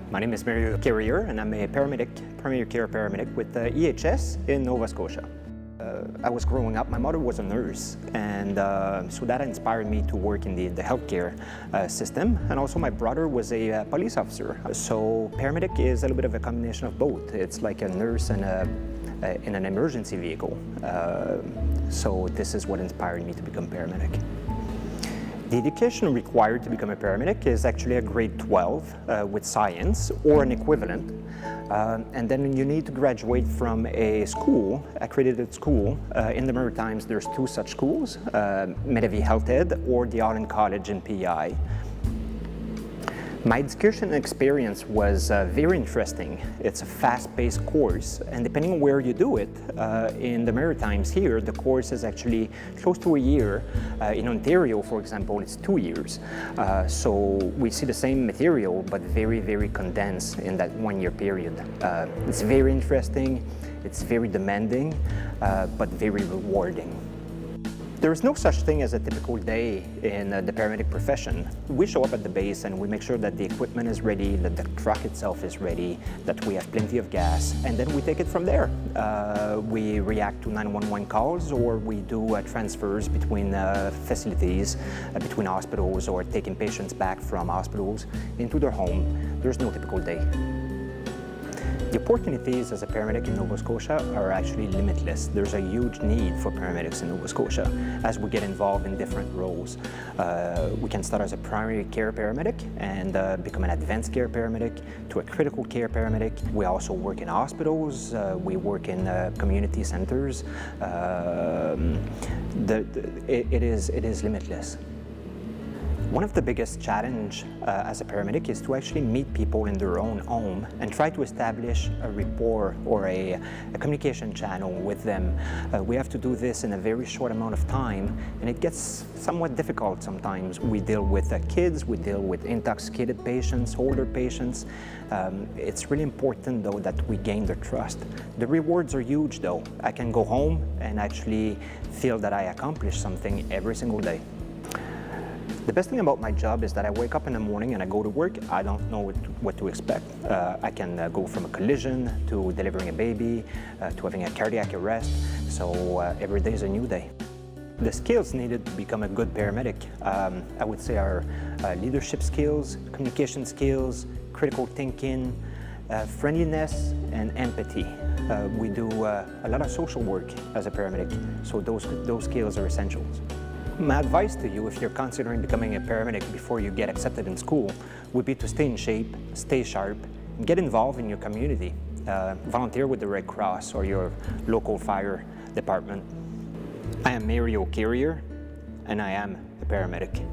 My name is Mario Carrier and I'm a paramedic, primary care paramedic with the EHS in Nova Scotia. I was growing up, my mother was a nurse, and so that inspired me to work in the healthcare system, and also my brother was a police officer. So paramedic is a little bit of a combination of both. It's like a nurse and in an emergency vehicle. So this is what inspired me to become paramedic. The education required to become a paramedic is actually a grade 12 with science or an equivalent. And then you need to graduate from a school, accredited school. In the Maritimes, there's two such schools, Medavie Health Ed or the Allen College in PEI. My education experience was very interesting. It's a fast-paced course, and depending on where you do it, in the Maritimes here, the course is actually close to a year. In Ontario, for example, it's 2 years. So we see the same material, but very, very condensed in that 1 year period. It's very interesting, it's very demanding, but very rewarding. There is no such thing as a typical day in the paramedic profession. We show up at the base and we make sure that the equipment is ready, that the truck itself is ready, that we have plenty of gas, and then we take it from there. We react to 911 calls, or we do transfers between facilities, between hospitals, or taking patients back from hospitals into their home. There's no typical day. The opportunities as a paramedic in Nova Scotia are actually limitless. There's a huge need for paramedics in Nova Scotia as we get involved in different roles. We can start as a primary care paramedic and become an advanced care paramedic to a critical care paramedic. We also work in hospitals, we work in community centers. It is limitless. One of the biggest challenges as a paramedic is to actually meet people in their own home and try to establish a rapport or a communication channel with them. We have to do this in a very short amount of time, and it gets somewhat difficult sometimes. We deal with kids, we deal with intoxicated patients, older patients. It's really important though that we gain their trust. The rewards are huge though. I can go home and actually feel that I accomplished something every single day. The best thing about my job is that I wake up in the morning and I go to work. I don't know what to expect. I can go from a collision to delivering a baby to having a cardiac arrest. So every day is a new day. The skills needed to become a good paramedic, I would say, are leadership skills, communication skills, critical thinking, friendliness, and empathy. We do a lot of social work as a paramedic, so those skills are essentials. My advice to you, if you're considering becoming a paramedic before you get accepted in school, would be to stay in shape, stay sharp, and get involved in your community. Volunteer with the Red Cross or your local fire department. I am Mario Carrier, and I am a paramedic.